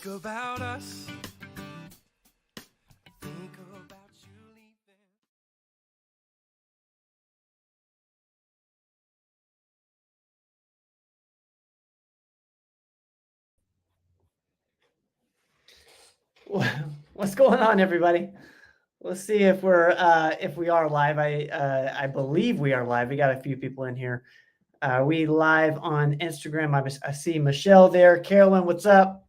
Think about us. Think about you leaving. What's going on, everybody? Let's see if we are live. I believe we are live. We got a few people in here. We live on Instagram. I see Michelle there. Carolyn, what's up?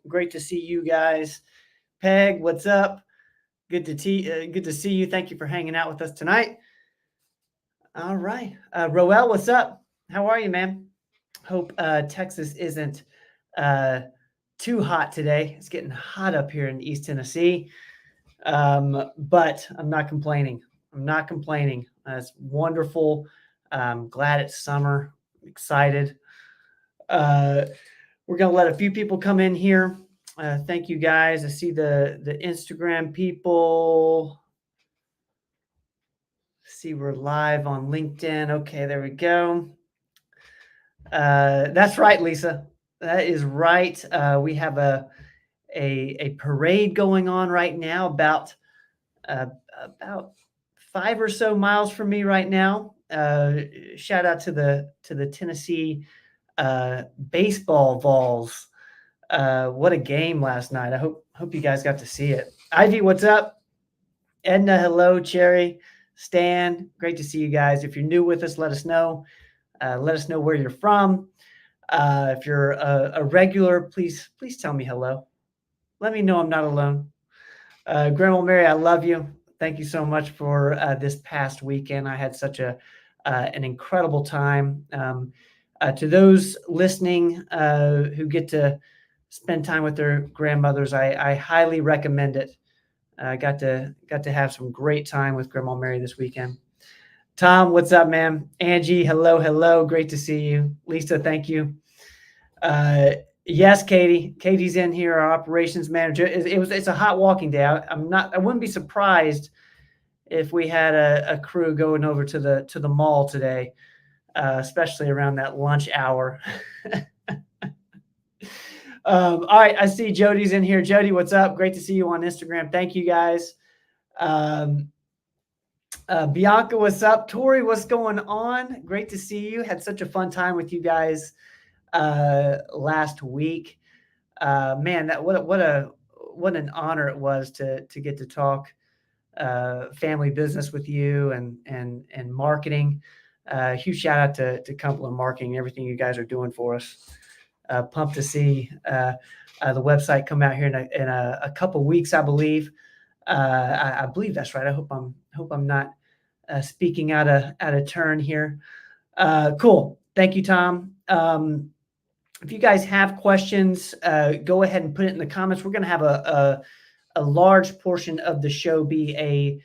Great to see you guys. Peg, what's up? Good to see you. Thank you for hanging out with us tonight. All right, Roel, what's up? How are you, man? Hope Texas isn't too hot today. It's getting hot up here in East Tennessee. But I'm not complaining. It's wonderful. Glad it's summer. I'm excited. We're going to let a few people come in here. Thank you guys. I see the Instagram people. See, we're live on LinkedIn. Okay, there we go. That's right, Lisa. That is right. We have a parade going on right now about 5 or so miles from me right now. Shout out to the Tennessee baseball Vols. What a game last night. I hope you guys got to see it. Ivy, what's up? Edna, hello. Cherry, Stan, great to see you guys. If you're new with us, let us know. Let us know where you're from. If you're a regular, please tell me hello. Let me know I'm not alone. Grandma Mary, I love you. Thank you so much for this past weekend. I had such an incredible time. To those listening who get to spend time with their grandmothers, I highly recommend it. I got to have some great time with Grandma Mary this weekend. Tom, what's up, man? Angie, hello. Great to see you. Lisa, thank you. Yes, Katie. Katie's in here, our operations manager. It's a hot walking day. I wouldn't be surprised if we had a crew going over to the mall today, especially around that lunch hour. All right, I see Jody's in here. Jody, what's up? Great to see you on Instagram. Thank you, guys. Bianca, what's up? Tori, what's going on? Great to see you. Had such a fun time with you guys last week. Man, what an honor it was to get to talk family business with you and marketing. Huge shout out to Cumberland Marketing, everything you guys are doing for us. Pumped to see the website come out here in a couple weeks, I believe. I believe that's right. I hope I'm not speaking out of turn here. Cool. Thank you, Tom. If you guys have questions, go ahead and put it in the comments. We're going to have a large portion of the show be a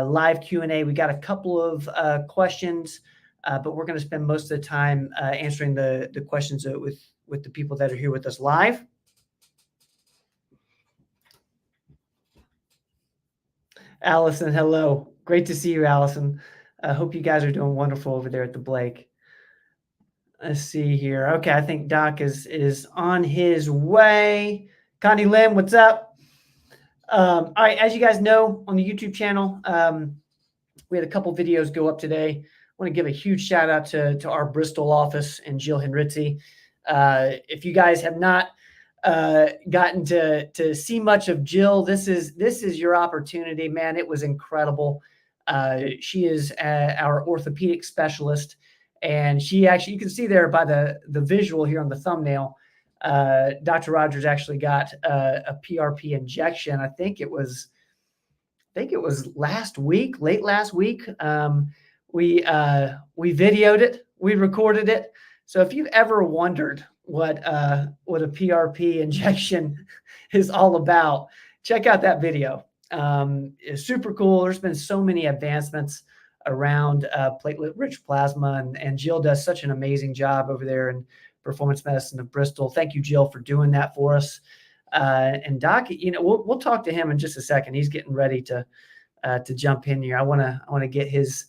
live Q&A. We got a couple of questions, but we're going to spend most of the time answering the questions with the people that are here with us live. Allison, hello. Great to see you, Allison. I hope you guys are doing wonderful over there at the Blake. Let's see here. Okay, I think Doc is on his way. Connie Lim, what's up? All right, as you guys know, on the YouTube channel, we had a couple videos go up today. I want to give a huge shout out to our Bristol office and Jill Henritzi. If you guys have not gotten to see much of Jill, this is your opportunity, man. It was incredible. She is our orthopedic specialist, and she actually, you can see there by the visual here on the thumbnail, Dr. Rogers actually got a PRP injection. I think it was last week, late last week. We videoed it, we recorded it. So if you've ever wondered what a PRP injection is all about, check out that video. It's super cool. There's been so many advancements around platelet-rich plasma, and Jill does such an amazing job over there in Performance Medicine of Bristol. Thank you, Jill, for doing that for us. And Doc, we'll talk to him in just a second. He's getting ready to jump in here. I want to get his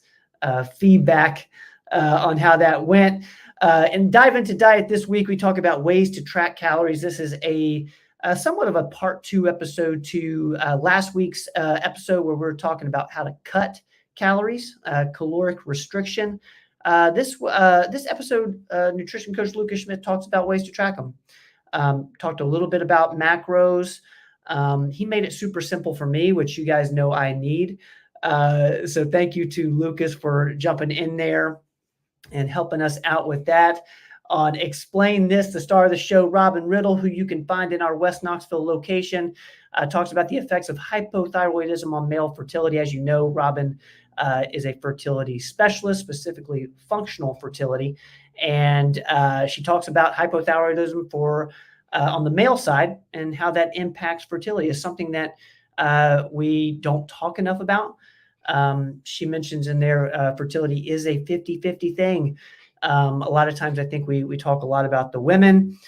feedback on how that went. And dive into diet this week. We talk about ways to track calories. This is a somewhat of a part 2 episode to last week's episode where we were talking about how to cut calories, caloric restriction. This episode, nutrition coach Lucas Schmidt talks about ways to track them. Talked a little bit about macros. He made it super simple for me, which you guys know I need. So thank you to Lucas for jumping in there and helping us out with that. On Explain This, the star of the show, Robin Riddle, who you can find in our West Knoxville location, talks about the effects of hypothyroidism on male fertility. As you know, Robin is a fertility specialist, specifically functional fertility. And she talks about hypothyroidism on the male side and how that impacts fertility is something that we don't talk enough about. She mentions in there fertility is a 50-50 thing. A lot of times I think we talk a lot about the women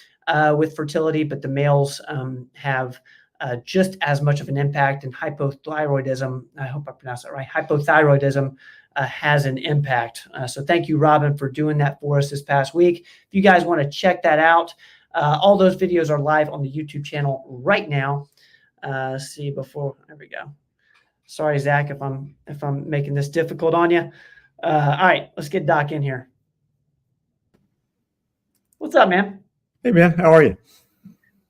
with fertility, but the males have just as much of an impact, and hypothyroidism, I hope I pronounced that right, hypothyroidism has an impact. So thank you, Robin, for doing that for us this past week. If you guys want to check that out, all those videos are live on the YouTube channel right now. There we go. Sorry, Zach, if I'm making this difficult on you. All right, let's get Doc in here. What's up, man? Hey, man. How are you?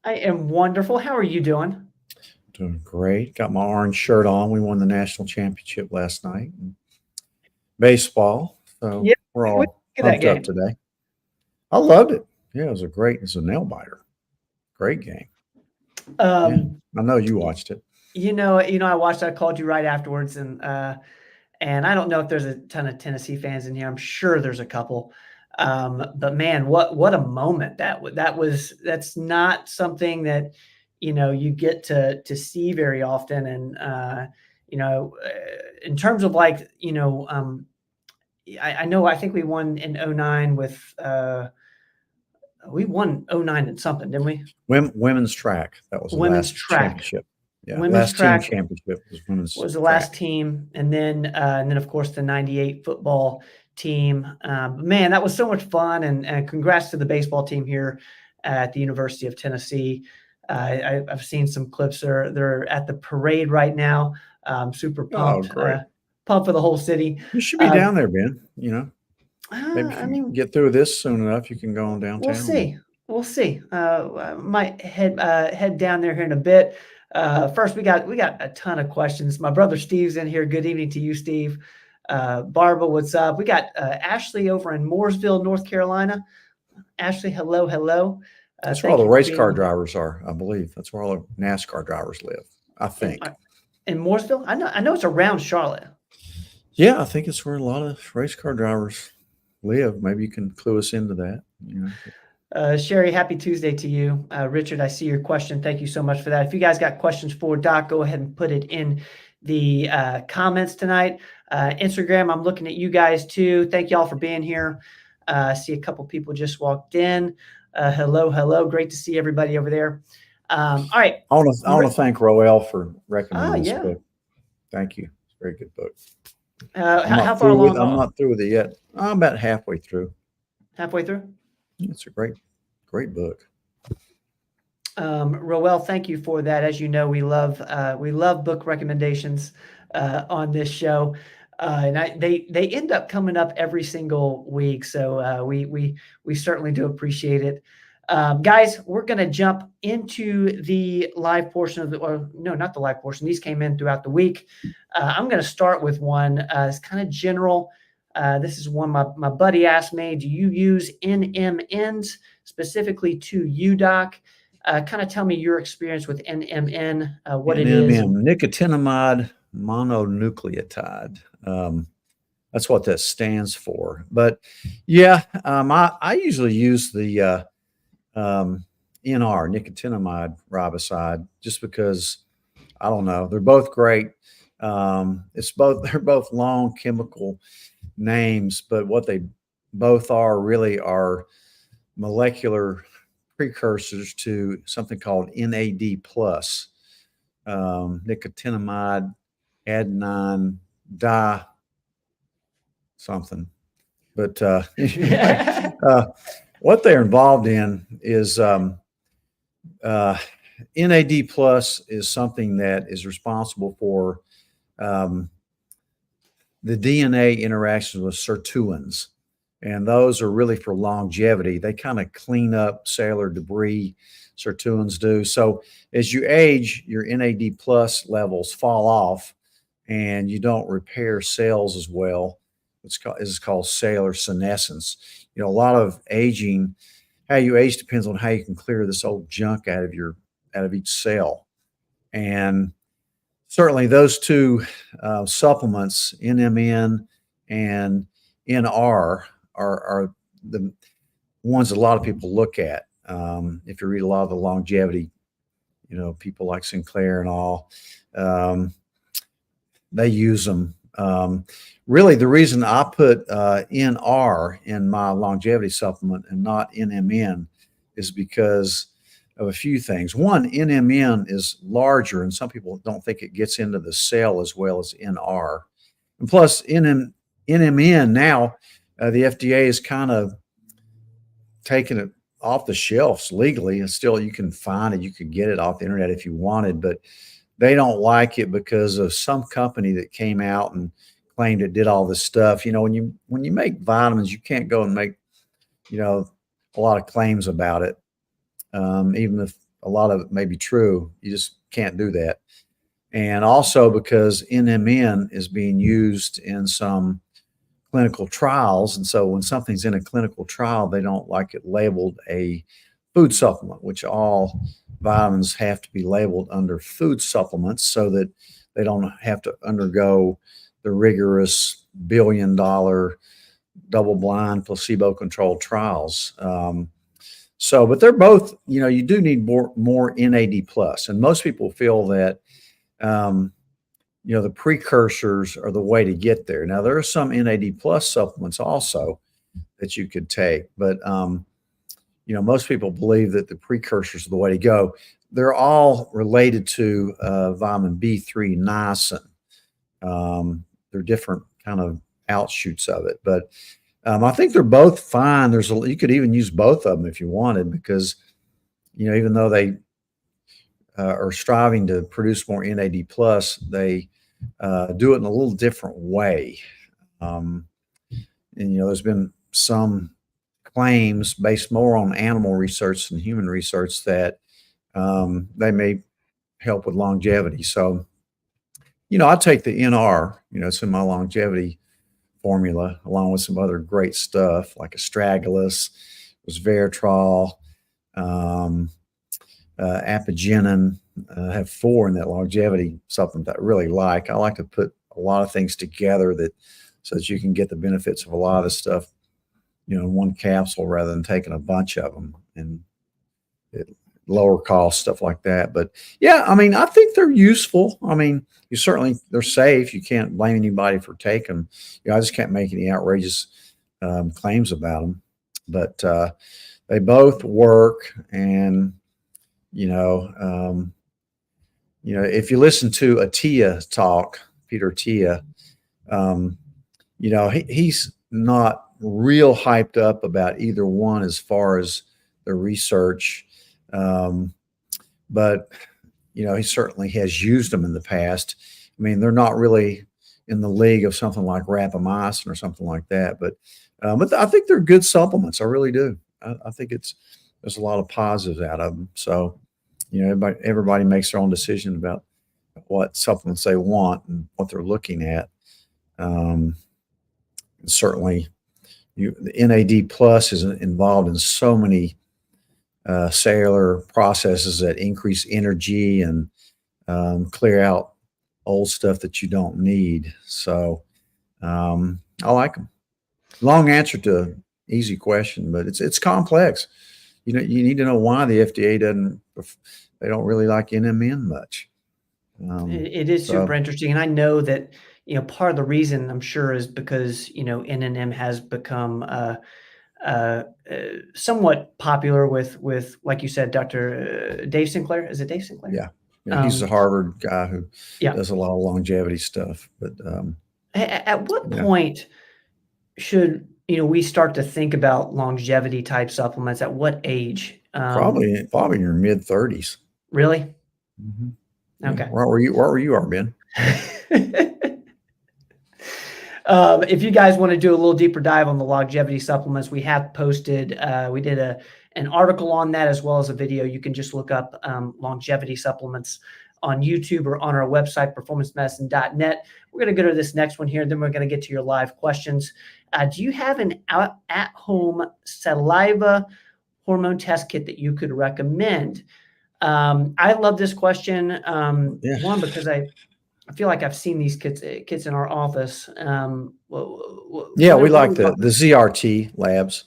I am wonderful. How are you doing? Doing great. Got my orange shirt on. We won the national championship last night. Baseball. So Yep. we're all Look at that pumped up game. today. I loved it. Yeah, it's a nail biter. Great game. I know you watched it. I watched. I called you right afterwards, and I don't know if there's a ton of Tennessee fans in here. I'm sure there's a couple. But man, what a moment that was. That's not something that you get to see very often. And in terms of I think we won in 2009 with we won 2009 in something, didn't we? Women's track. That was the Women's last track. championship. Yeah, Women's track team championship was women's. Was the track. last team, and then of course the '98 football team. Man, that was so much fun, and congrats to the baseball team here at the University of Tennessee. I've seen some clips. They're at the parade right now. Super pumped. Great. Pumped for the whole city. You should be down there, Ben. Maybe if you get through this soon enough, you can go on downtown. We'll see. Might head down there here in a bit. First, we got a ton of questions. My brother Steve's in here. Good evening to you, Steve. Barbara, what's up? We got Ashley over in Mooresville, North Carolina. Ashley, hello. That's where all the race car drivers are, I believe. That's where all the NASCAR drivers live, I think. In Mooresville? I know it's around Charlotte. Yeah, I think it's where a lot of race car drivers live. Maybe you can clue us into that. Sherry, happy Tuesday to you. Richard, I see your question. Thank you so much for that. If you guys got questions for Doc, go ahead and put it in the comments tonight. Instagram, I'm looking at you guys too. Thank y'all for being here. I see a couple people just walked in. Hello. Great to see everybody over there. All right. I want to thank Roel for recommending this book. Thank you. It's a very good book. How far along? I'm not through with it yet. I'm about halfway through. Halfway through? It's a great book. Roel, thank you for that. As you know, we love book recommendations on this show, and they end up coming up every single week. So we certainly do appreciate it. Guys, we're going to jump into the live portion of not the live portion. These came in throughout the week. I'm going to start with one. It's kind of general. This is one my buddy asked me, do you use NMNs specifically to you, Doc? Kind of tell me your experience with NMN, what it is. Nicotinamide mononucleotide. That's what that stands for. But yeah, I usually use the NR, nicotinamide riboside, just because, I don't know, they're both great. They're both long chemical names, but what they both really are molecular precursors to something called NAD plus, nicotinamide adenine di something. But what they're involved in is NAD plus is something that is responsible for the DNA interactions with sirtuins. And those are really for longevity. They kind of clean up cellular debris, sirtuins do. So as you age, your NAD plus levels fall off and you don't repair cells as well. It's called cellular senescence. A lot of aging, how you age depends on how you can clear this old junk out of each cell. And certainly those two supplements, NMN and NR, are the ones a lot of people look at. If you read a lot of the longevity, people like Sinclair and all, they use them. Really, the reason I put NR in my longevity supplement and not NMN is because of a few things. One, NMN is larger, and some people don't think it gets into the cell as well as NR. And plus, NMN now, the FDA is kind of taking it off the shelves legally, and still you can find it. You could get it off the internet if you wanted, but they don't like it because of some company that came out and claimed it did all this stuff. When you make vitamins, you can't go and make, a lot of claims about it. Even if a lot of it may be true, you just can't do that. And also because NMN is being used in some clinical trials. And so when something's in a clinical trial, they don't like it labeled a food supplement, which all vitamins have to be labeled under food supplements so that they don't have to undergo the rigorous billion-dollar double-blind placebo-controlled trials. But they're both, you do need more NAD plus. And most people feel that, the precursors are the way to get there. Now, there are some NAD plus supplements also that you could take, but, most people believe that the precursors are the way to go. They're all related to vitamin B3 niacin. They're different kind of outshoots of it, but I think they're both fine. You could even use both of them if you wanted, because, even though they are striving to produce more NAD plus, they do it in a little different way. And, there's been some claims based more on animal research than human research that they may help with longevity. So, I take the NR, it's in my longevity formula, along with some other great stuff like astragalus, resveratrol, apigenin. I have 4 in that longevity supplement that I really like. I like to put a lot of things together so that you can get the benefits of a lot of the stuff, in one capsule rather than taking a bunch of them, and lower cost, stuff like that. But yeah, I think they're useful. They're safe. You can't blame anybody for taking them. I just can't make any outrageous claims about them, but they both work. And, if you listen to Attia talk, Peter Attia, he's not real hyped up about either one as far as the research. But, he certainly has used them in the past. They're not really in the league of something like rapamycin or something like that. But I think they're good supplements. I really do. I think there's a lot of positives out of them. So, everybody makes their own decision about what supplements they want and what they're looking at. Certainly, the NAD plus is involved in so many cellular processes that increase energy and clear out old stuff that you don't need. So I like them. Long answer to an easy question, but it's complex. You need to know why the FDA they don't really like NMN much. It is super interesting. And I know that, part of the reason, I'm sure, is because, NMN has become somewhat popular with, like you said, Dr. Dave Sinclair. Is it Dave Sinclair? Yeah. He's a Harvard guy who does a lot of longevity stuff. But at what point should we start to think about longevity type supplements? At what age? Probably in your mid 30s. Really? Mhm. Okay. Where were you? Where were you, Ben? If you guys want to do a little deeper dive on the longevity supplements, we have posted, we did an article on that as well as a video. You can just look up longevity supplements on YouTube or on our website, performancemedicine.net. We're going to go to this next one here, then we're going to get to your live questions. Do you have an at-home saliva hormone test kit that you could recommend? I love this question. Yeah. One, because I feel like I've seen these kits in our office. Yeah, we like the ZRT labs.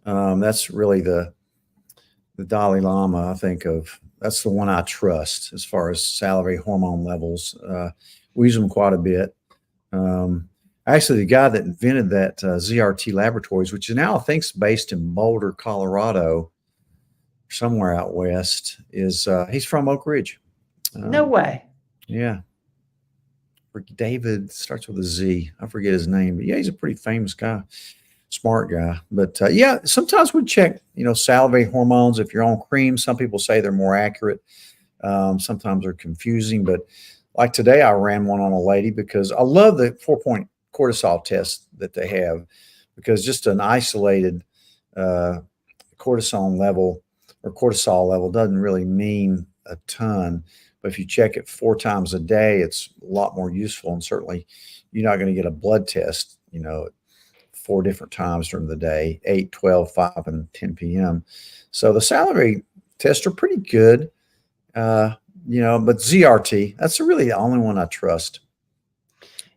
That's really the Dalai Lama, I think of. That's the one I trust as far as salivary hormone levels. We use them quite a bit. Actually, the guy that invented that ZRT Laboratories, which is now I think is based in Boulder, Colorado, somewhere out west, is he's from Oak Ridge. No way. Yeah. David starts with a Z. I forget his name, but yeah, he's a pretty famous guy, smart guy. But yeah, sometimes we check, salivary hormones. If you're on cream, some people say they're more accurate. Sometimes they're confusing, but like today, I ran one on a lady because I love the 4-point cortisol test that they have, because just an isolated cortisol level doesn't really mean a ton. But if you check it 4 times a day, it's a lot more useful. And certainly you're not going to get a blood test, 4 different times during the day, 8, 12, 5, and 10 p.m. So the salivary tests are pretty good, but ZRT, that's really the only one I trust.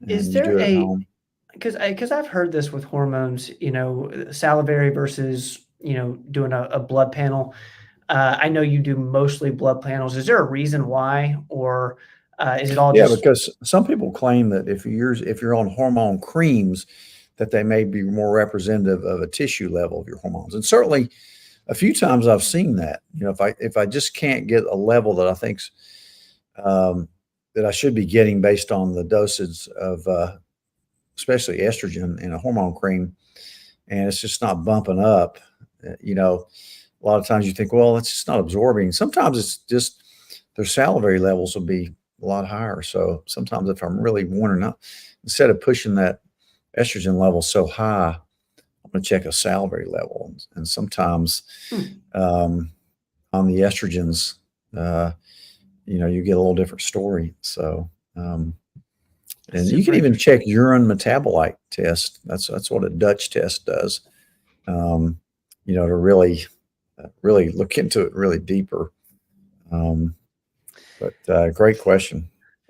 Is there because I've heard this with hormones, salivary versus, doing a blood panel. I know you do mostly blood panels. Is there a reason why, or is it all just? Because some people claim that if you're on hormone creams, that they may be more representative of a tissue level of your hormones. And certainly, a few times I've seen that. If I just can't get a level that I think's that I should be getting based on the dosage of especially estrogen in a hormone cream, and it's just not bumping up, a lot of times you think, well, it's just not absorbing. Sometimes it's just their salivary levels will be a lot higher. So sometimes if I'm really wondering, instead of pushing that estrogen level so high, I'm going to check a salivary level. And sometimes on the estrogens, you get a little different story. So, and you can even check urine metabolite test. That's what a Dutch test does, to really look into it really deeper. But great question.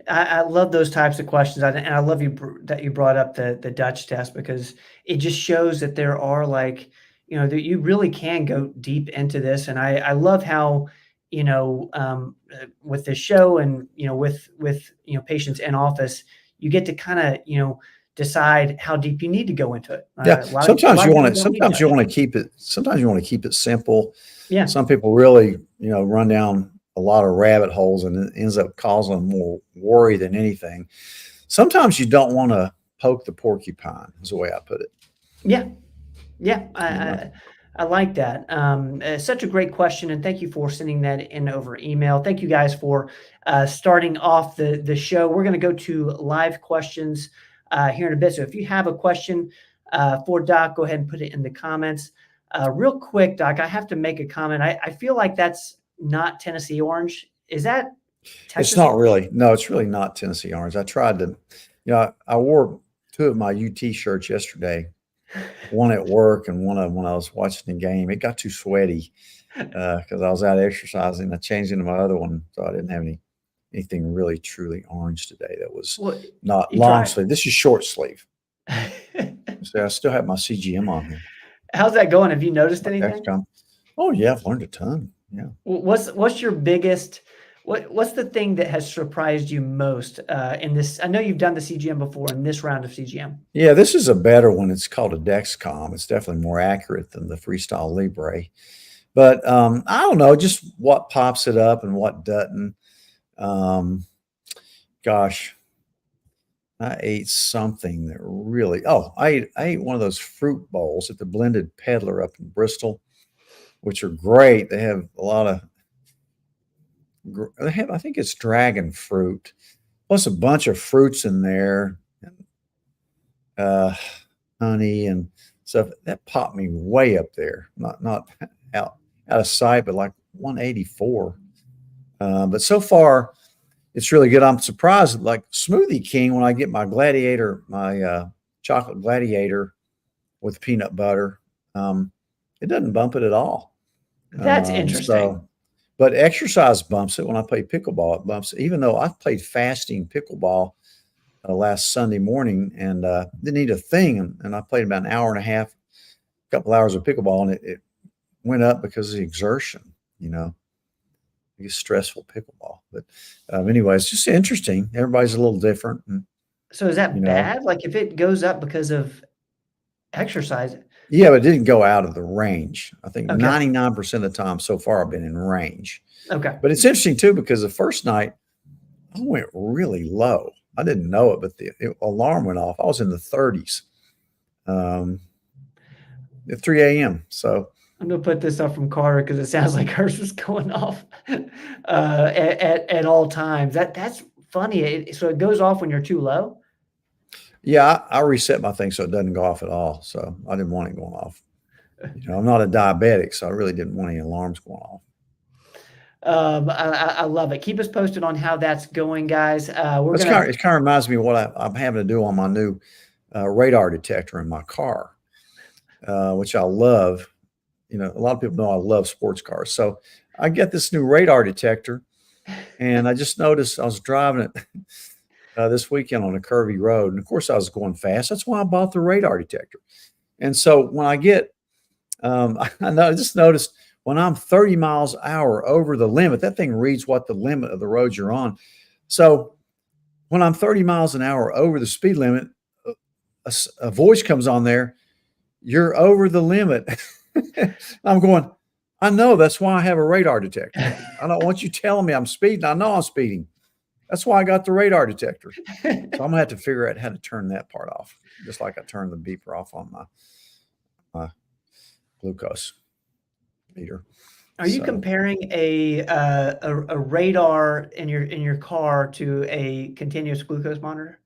I love those types of questions. And I love that you brought up the Dutch test, because it just shows that there are that you really can go deep into this. And I love how, with this show and, with patients in office, you get to kind of, decide how deep you need to go into it. Yeah. Sometimes you want to keep it simple. Yeah. Some people really, run down a lot of rabbit holes, and it ends up causing more worry than anything. Sometimes you don't want to poke the porcupine, is the way I put it. Yeah. Yeah. I like that. Such a great question. And thank you for sending that in over email. Thank you guys for starting off the show. We're going to go to live questions here in a bit. So if you have a question for Doc, go ahead and put it in the comments. Real quick, Doc, I have to make a comment. I feel like that's not Tennessee orange. Is that Texas? It's not really. No, it's really not Tennessee orange. I tried to, I wore 2 of my UT shirts yesterday, one at work and one when I was watching the game. It got too sweaty because I was out exercising. I changed into my other one, so I didn't have anything really truly orange today. That was not long sleeve. This is short sleeve. So I still have my CGM on here. How's that going? Have you noticed anything? Oh yeah, I've learned a ton. Yeah. What's your biggest? What's the thing that has surprised you most in this? I know you've done the CGM before in this round of CGM. Yeah, this is a better one. It's called a Dexcom. It's definitely more accurate than the Freestyle Libre. But I don't know, just what pops it up and what doesn't. Gosh, I ate something that really. Oh, I ate one of those fruit bowls at the Blended Peddler up in Bristol, which are great. They have a lot of they have, I think it's dragon fruit, plus a bunch of fruits in there, and honey and stuff. That popped me way up there, not out of sight, but like 184. But so far, it's really good. I'm surprised, like Smoothie King, when I get my Gladiator, my chocolate Gladiator with peanut butter, it doesn't bump it at all. That's interesting. So, but exercise bumps it. When I play pickleball, it bumps it. Even though I played fasting pickleball last Sunday morning and didn't eat a thing, and I played about an hour and a half, a couple hours of pickleball, and it went up because of the exertion. It's stressful pickleball. But anyway, it's just interesting. Everybody's a little different. And, So is that bad? Like if it goes up because of exercise? yeah, but it didn't go out of the range. I think Okay. 99% of the time so far I've been in range. Okay. But it's interesting too, because the first night I went really low. I didn't know it, but the alarm went off. I was in the 30s at 3 a.m. So I'm gonna put this up from Carter because it sounds like hers was going off at all times. That's funny. So it goes off when you're too low. yeah, I reset my thing so it doesn't go off at all. So I didn't want it going off. I'm not a diabetic, so I really didn't want any alarms going off. I love it. Keep us posted on how that's going, guys. It kind of reminds me of what I'm having to do on my new radar detector in my car, which I love. A lot of people know I love sports cars. So I get this new radar detector, and I just noticed I was driving it this weekend on a curvy road. And of course I was going fast. That's why I bought the radar detector. And so when I get, I just noticed when I'm 30 miles an hour over the limit, that thing reads what the limit of the road you're on. So when I'm 30 miles an hour over the speed limit, a voice comes on there, "You're over the limit." I'm going, I know, that's why I have a radar detector. I don't want you telling me I'm speeding. I know I'm speeding. That's why I got the radar detector. So I'm gonna have to figure out how to turn that part off, just like I turned the beeper off on my glucose meter. Are you comparing a radar in your car to a continuous glucose monitor?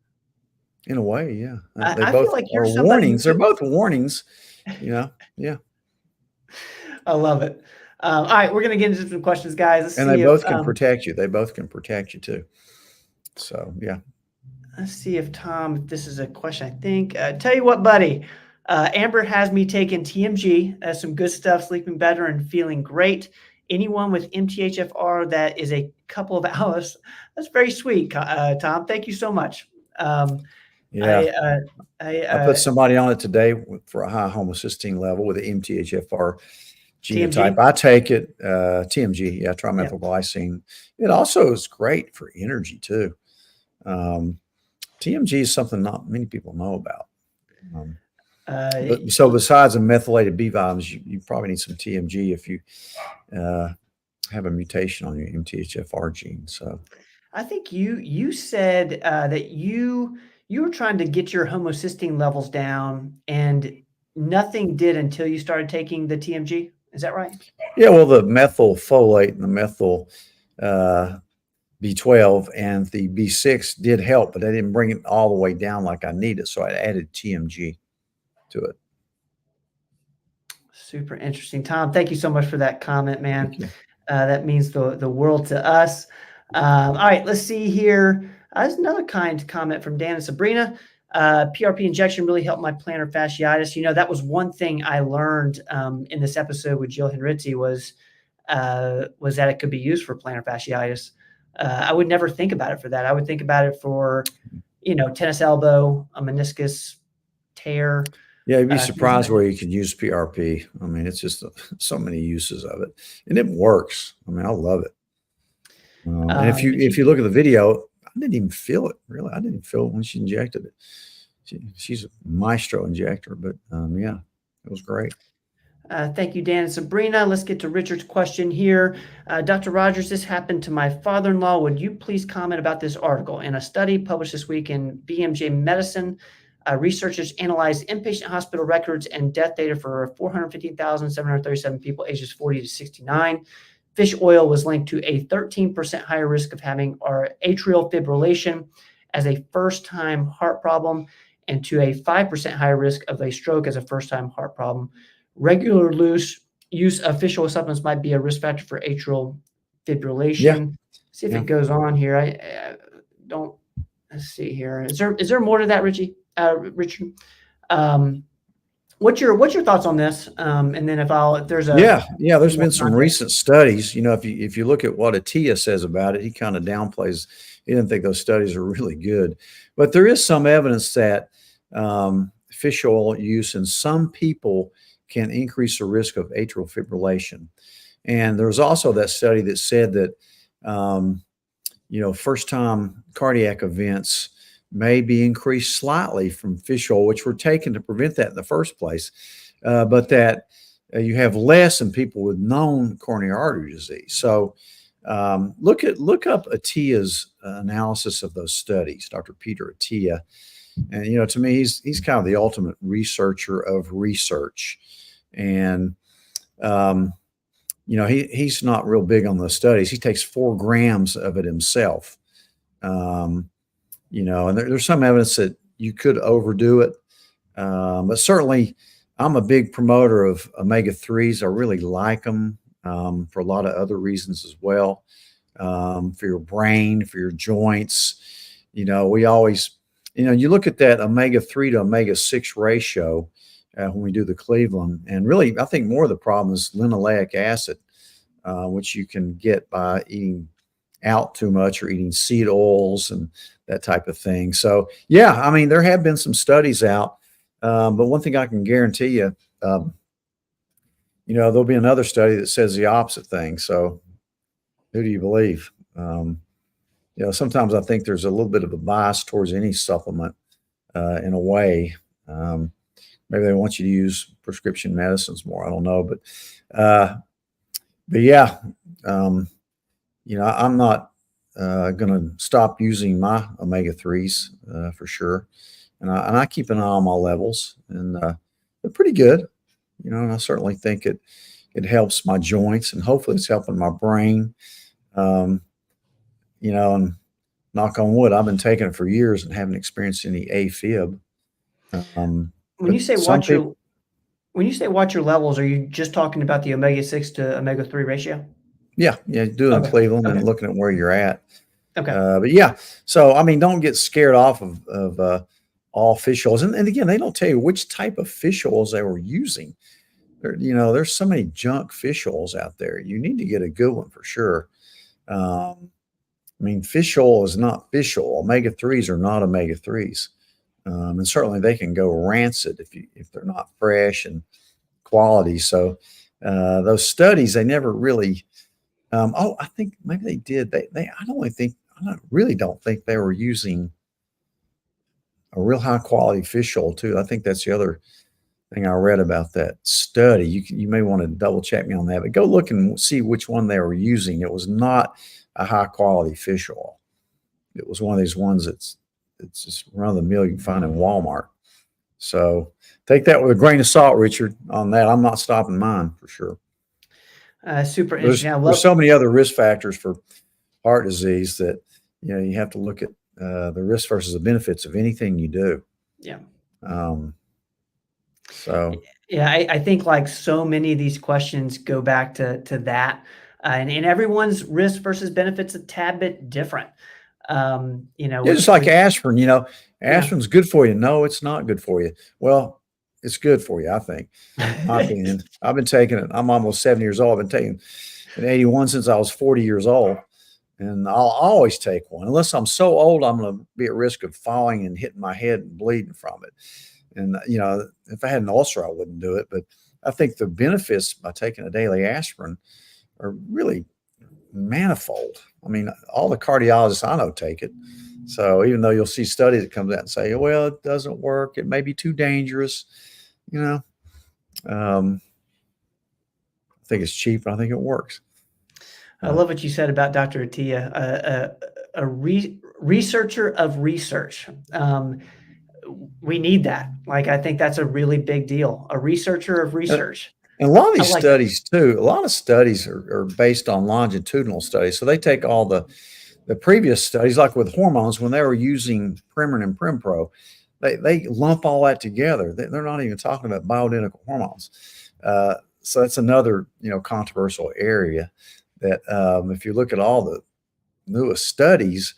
In a way, yeah. They I both feel like you're are somebody warnings. They're both warnings. Yeah. I love it. All right, we're gonna get into some questions, guys. Let's And see they both if, can protect you. They both can protect you too. So yeah. let's see if Tom, this is a question, I think. Tell you what, buddy, Amber has me taking TMG. That's some good stuff, sleeping better and feeling great. Anyone with MTHFR that is a couple of hours. That's very sweet, Tom. Thank you so much. Yeah. I put somebody on it today for a high homocysteine level with the MTHFR genotype. TMG? I take it, TMG, trimethylglycine. It also is great for energy too. TMG is something not many people know about. So besides the methylated B vitamins, you probably need some TMG if you have a mutation on your MTHFR gene. So I think you said that you were trying to get your homocysteine levels down, and nothing did until you started taking the TMG. Is that right? yeah, well, the methylfolate and the methyl B12 and the B6 did help, but I didn't bring it all the way down like I needed. So I added TMG to it. Super interesting, Tom. Thank you so much for that comment, man. That means the world to us. All right, let's see here. There's another kind comment from Dan and Sabrina. PRP injection really helped my plantar fasciitis. That was one thing I learned in this episode with Jill Henritzi was that it could be used for plantar fasciitis. I would never think about it for that. I would think about it for, tennis elbow, a meniscus tear. Yeah, you'd be surprised where you could use PRP. I mean, it's just so many uses of it, and it works. I mean, I love it. And if you look at the video, I didn't even feel it. Really, I didn't even feel it when she injected it. She's a maestro injector, but yeah, it was great. Thank you, Dan and Sabrina. Let's get to Richard's question here. Dr. Rogers, this happened to my father-in-law. Would you please comment about this article? In a study published this week in BMJ Medicine, researchers analyzed inpatient hospital records and death data for 415,737 people ages 40 to 69. fish oil was linked to a 13% higher risk of having our atrial fibrillation as a first-time heart problem, and to a 5% higher risk of a stroke as a first-time heart problem. Regular use of fish oil supplements might be a risk factor for atrial fibrillation. See if it goes on here. I don't. Let's see here. Is there more to that, Richie? Richard? What's your thoughts on this? And then if there's a there's been some recent studies. You know, if you look at what Attia says about it, he kind of downplays. He didn't think those studies are really good, but there is some evidence that fish oil use in some people can increase the risk of atrial fibrillation. And there was also that study that said that first-time cardiac events may be increased slightly from fish oil, which were taken to prevent that in the first place, but that you have less in people with known coronary artery disease. So look up Attia's analysis of those studies, Dr. Peter Attia. And, to me, he's kind of the ultimate researcher of research. And, he's not real big on those studies. He takes 4 grams of it himself. And there's some evidence that you could overdo it. But certainly I'm a big promoter of omega-3s. I really like them for a lot of other reasons as well. For your brain, for your joints. We always, you look at that omega-3 to omega-6 ratio when we do the Cleveland. And really, I think more of the problem is linoleic acid, which you can get by eating out too much or eating seed oils and that type of thing. So, there have been some studies out. But one thing I can guarantee you, there'll be another study that says the opposite thing. So who do you believe? Sometimes I think there's a little bit of a bias towards any supplement in a way. Maybe they want you to use prescription medicines more. I don't know. I'm not going to stop using my omega-3s for sure. And I keep an eye on my levels, and they're pretty good, and I certainly think it helps my joints, and hopefully it's helping my brain. And knock on wood, I've been taking it for years and haven't experienced any AFib. When you say watch your levels, are you just talking about the omega-6 to omega-3 ratio? Yeah, doing Cleveland and looking at where you're at. Okay. So don't get scared off of all fish oils. And again, they don't tell you which type of fish oils they were using. There's so many junk fish oils out there. You need to get a good one for sure. Fish oil is not fish oil. Omega-3s are not omega-3s. And certainly they can go rancid if they're not fresh and quality. So those studies, they never really, I think maybe they did. I really don't think they were using a real high quality fish oil too. I think that's the other thing I read about that study. You may want to double check me on that, but go look and see which one they were using. It was not a high quality fish oil. It was one of these ones it's just run of the mill you can find in Walmart. So take that with a grain of salt, Richard, on that. I'm not stopping mine for sure. Super interesting. There's so many other risk factors for heart disease that you have to look at the risk versus the benefits of anything you do. Yeah. I think like so many of these questions go back to that, and everyone's risk versus benefits a tad bit different. Just like aspirin. Aspirin's good for you. No, it's not good for you. Well, it's good for you, I think. In my opinion, I've been taking it. I'm almost 70 years old. I've been taking an 81 since I was 40 years old. And I'll always take one. Unless I'm so old, I'm going to be at risk of falling and hitting my head and bleeding from it. And, if I had an ulcer, I wouldn't do it. But I think the benefits by taking a daily aspirin are really manifold. All the cardiologists I know take it. So even though you'll see studies that come out and say, well, it doesn't work, it may be too dangerous, I think it's cheap and I think it works. I love what you said about Dr. Attia, a researcher of research. We need that. I think that's a really big deal. A researcher of research. And a lot of I these like studies too, a lot of studies are based on longitudinal studies. So they take all the previous studies, like with hormones, when they were using Premarin and Primpro, they lump all that together. They're not even talking about bioidentical hormones. So that's another, controversial area that if you look at all the newest studies,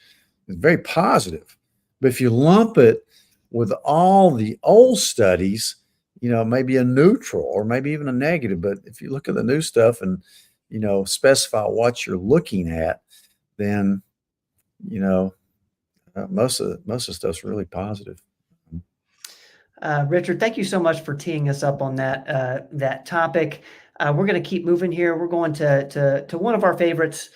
it's very positive. But if you lump it with all the old studies, maybe a neutral or maybe even a negative. But if you look at the new stuff and, specify what you're looking at, then, most of the stuff's really positive. Richard, thank you so much for teeing us up on that topic. We're going to keep moving here. We're going to one of our favorites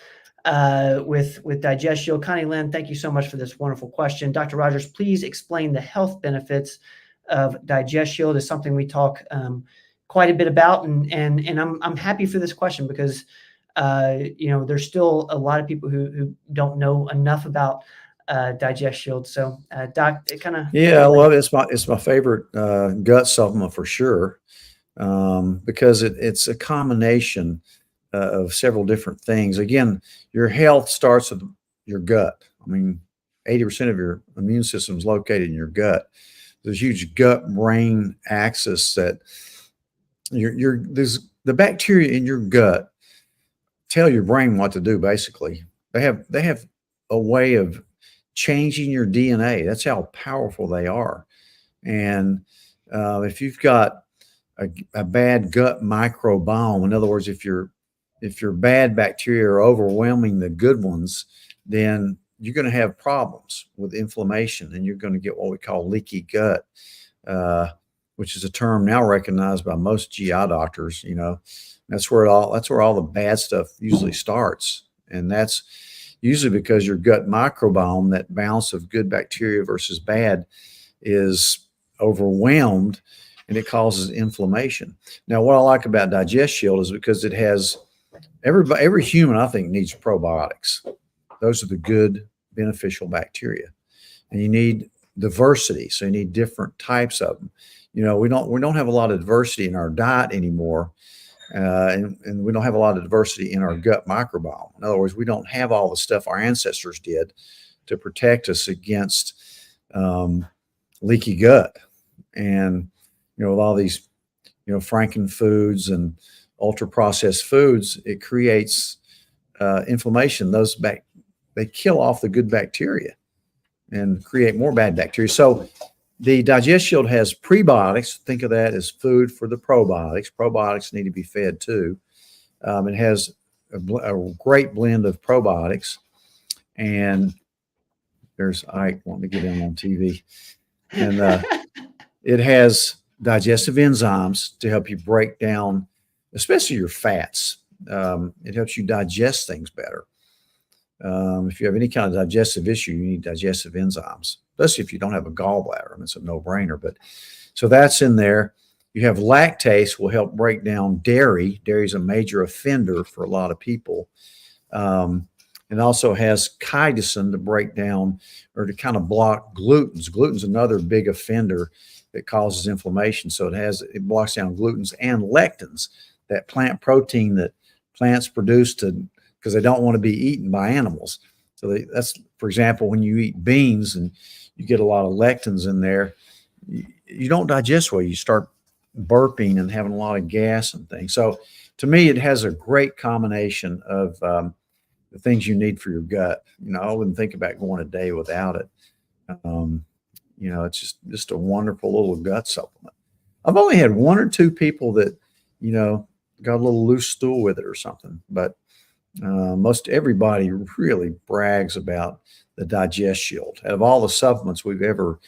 with Digest Shield. Connie Lynn, thank you so much for this wonderful question. Dr. Rogers, please explain the health benefits of Digest Shield. Is something we talk quite a bit about, and I'm happy for this question because there's still a lot of people who don't know enough about Digest Shield. So, Doc, it kind of I love it. It's my favorite gut supplement for sure, because it's a combination of several different things. Again, your health starts with your gut. I mean, 80% of your immune system is located in your gut. There's a huge gut-brain axis that there's the bacteria in your gut tell your brain what to do. Basically, they have a way of changing your DNA. That's how powerful they are. And if you've got a bad gut microbiome, in other words, if your bad bacteria are overwhelming the good ones, then you're going to have problems with inflammation, and you're going to get what we call leaky gut, which is a term now recognized by most GI doctors. That's where all the bad stuff usually starts, and that's usually because your gut microbiome, that balance of good bacteria versus bad, is overwhelmed, and it causes inflammation. Now, what I like about Digest Shield is because it has every human, I think, needs probiotics. Those are the good, beneficial bacteria, and you need diversity. So you need different types of them. We don't have a lot of diversity in our diet anymore, and we don't have a lot of diversity in our gut microbiome. In other words, we don't have all the stuff our ancestors did to protect us against leaky gut. And with all these Franken foods and ultra processed foods, it creates inflammation. They kill off the good bacteria and create more bad bacteria. So the Digest Shield has prebiotics. Think of that as food for the probiotics. Probiotics need to be fed too. It has a great blend of probiotics. And there's Ike wanting to get in on TV. And it has digestive enzymes to help you break down, especially your fats. It helps you digest things better. If you have any kind of digestive issue, you need digestive enzymes, especially if you don't have a gallbladder. I mean, it's a no-brainer. But so that's in there. You have lactase, will help break down dairy. Dairy is a major offender for a lot of people. It also has chitosan to break down or to kind of block glutens. Gluten's another big offender that causes inflammation. So it blocks down glutens and lectins, that plant protein that plants produce because they don't want to be eaten by animals. So that's, for example, when you eat beans and you get a lot of lectins in there, you don't digest well. You start burping and having a lot of gas and things. So to me, it has a great combination of the things you need for your gut. I wouldn't think about going a day without it. It's just a wonderful little gut supplement. I've only had one or two people that, got a little loose stool with it or something, but most everybody really brags about the Digest Shield. Out of all the supplements we've ever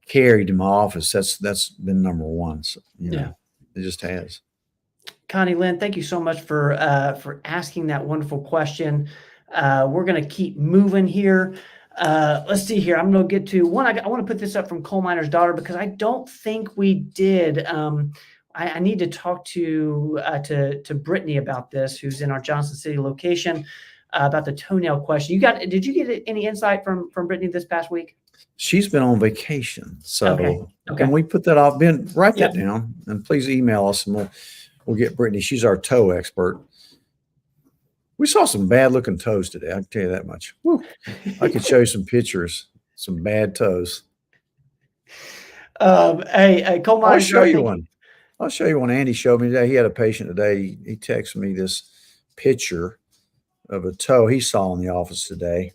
carried in my office, that's been number one. So, it just has. Connie Lynn, thank you so much for asking that wonderful question. We're going to keep moving here. Let's see here. I'm going to get to one. I want to put this up from Coal Miner's Daughter because I don't think we did. I need to talk to Brittany about this, who's in our Johnson City location, about the toenail question. Did you get any insight from Brittany this past week? She's been on vacation. So okay. Can we put that off? Ben, write that down and please email us and we'll get Brittany. She's our toe expert. We saw some bad looking toes today. I can tell you that much. Woo. I could show you some pictures, some bad toes. Hey, Cole I'll Myers, show you thank one. I'll show you one Andy showed me today. He had a patient today. He texted me this picture of a toe he saw in the office today.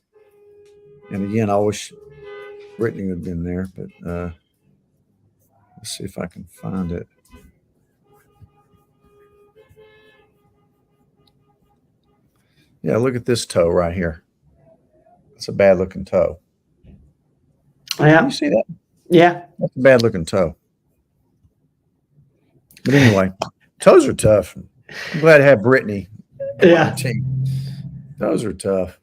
And again, I wish Brittany would have been there, but let's see if I can find it. Yeah, look at this toe right here. It's a bad looking toe. Yeah. You see that? Yeah. That's a bad looking toe. But anyway, toes are tough. I'm glad to have Brittany on Yeah. the team. Toes are tough.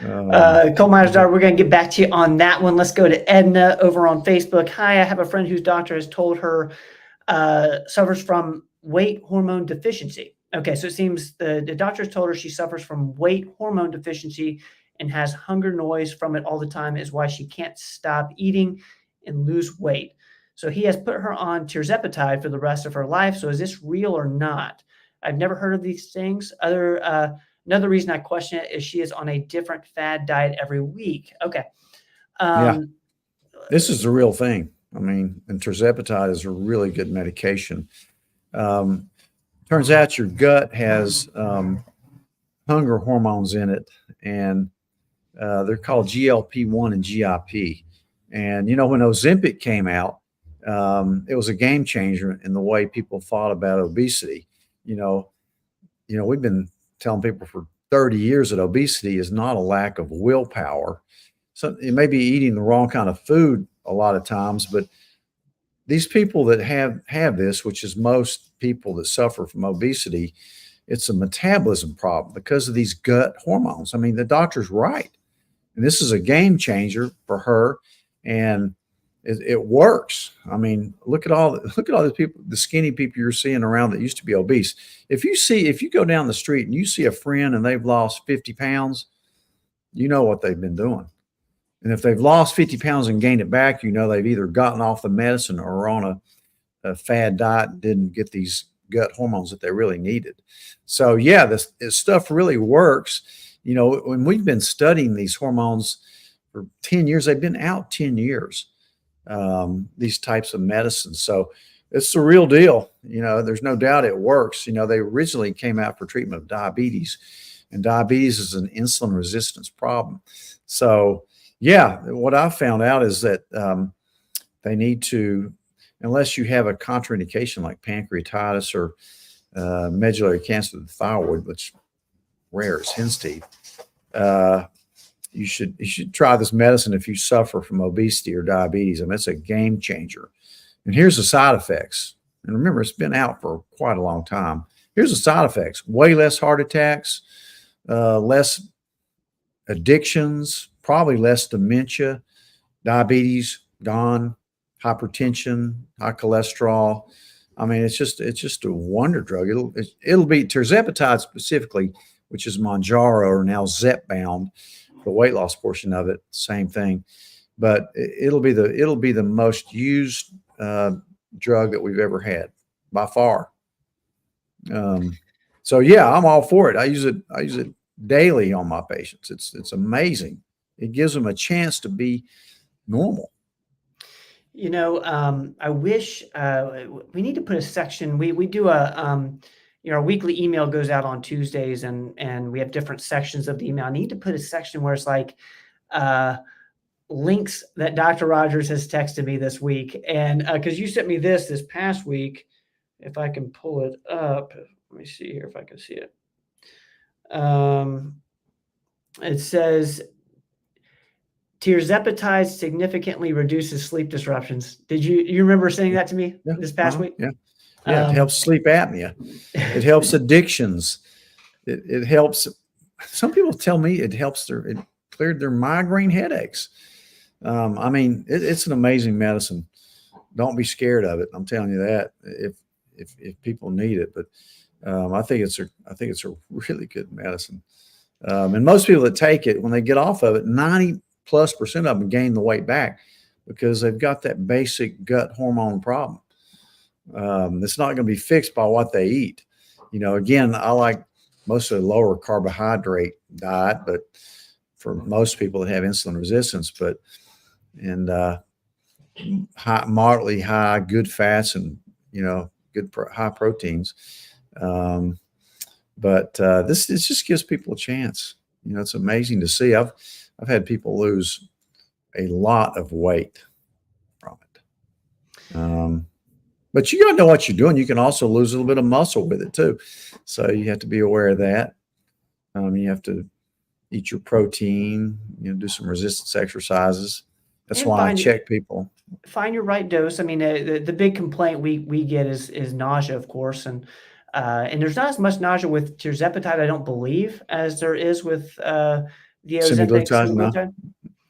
Cole Myers, we're going to get back to you on that one. Let's go to Edna over on Facebook. Hi, I have a friend whose doctor has told her suffers from weight hormone deficiency. Okay, so it seems the doctor has told her she suffers from weight hormone deficiency and has hunger noise from it all the time, is why she can't stop eating and lose weight. So he has put her on tirzepatide for the rest of her life. So is this real or not? I've never heard of these things. Another reason I question it is she is on a different fad diet every week. Okay. Yeah. This is the real thing. I mean, and tirzepatide is a really good medication. Turns out your gut has hunger hormones in it, and they're called GLP-1 and GIP. And, you know, when Ozempic came out, it was a game changer in the way people thought about obesity. You know, we've been telling people for 30 years that obesity is not a lack of willpower. So it may be eating the wrong kind of food a lot of times, but these people that have this, which is most people that suffer from obesity, it's a metabolism problem because of these gut hormones. I mean, the doctor's right. And this is a game changer for her. And it works. I mean, look at all the people, the skinny people you're seeing around that used to be obese. If you go down the street and you see a friend and they've lost 50 pounds, you know what they've been doing. And if they've lost 50 pounds and gained it back, you know they've either gotten off the medicine or are on a fad diet and didn't get these gut hormones that they really needed. So yeah, this stuff really works. You know, when we've been studying these hormones for 10 years, they've been out 10 years, these types of medicines. So it's the real deal. You know, there's no doubt it works. You know, they originally came out for treatment of diabetes, and diabetes is an insulin resistance problem. So yeah, what I found out is that they need to, unless you have a contraindication like pancreatitis or medullary cancer of the thyroid, which rare as hen's teeth, you should try this medicine if you suffer from obesity or diabetes. I mean, it's a game changer. And here's the side effects. And remember, it's been out for quite a long time. Here's the side effects: way less heart attacks, less addictions, probably less dementia, diabetes gone, hypertension, high cholesterol. I mean, it's just a wonder drug. It'll be tirzepatide specifically, which is Mounjaro or now Zepbound, the weight loss portion of it, same thing. But it'll be the most used drug that we've ever had by far. So yeah, I'm all for it. I use it daily on my patients. It's amazing. It gives them a chance to be normal. You know, I wish we need to put a section. We do our weekly email goes out on Tuesdays, and we have different sections of the email. I need to put a section where it's like links that Dr. Rogers has texted me this week, and because you sent me this past week, if I can pull it up. Let me see here if I can see it. It says tirzepatide significantly reduces sleep disruptions. Did you remember saying that to me this past week? Yeah. Yeah, it helps sleep apnea. It helps addictions. It helps. Some people tell me it cleared their migraine headaches. I mean, it's an amazing medicine. Don't be scared of it. I'm telling you that if people need it. But I think it's a really good medicine. And most people that take it, when they get off of it, 90+% of them gain the weight back because they've got that basic gut hormone problem. It's not going to be fixed by what they eat. Again, I like mostly lower carbohydrate diet, but for most people that have insulin resistance, and moderately high, good fats and, high proteins. But this just gives people a chance. It's amazing to see. I've had people lose a lot of weight from it. But you got to know what you're doing. You can also lose a little bit of muscle with it too. So you have to be aware of that. You have to eat your protein, do some resistance exercises. That's And why I check people. find your right dose. I mean, the big complaint we get is nausea, of course, and there's not as much nausea with tirzepatide, I don't believe, as there is with the Ozempic Semaglutide,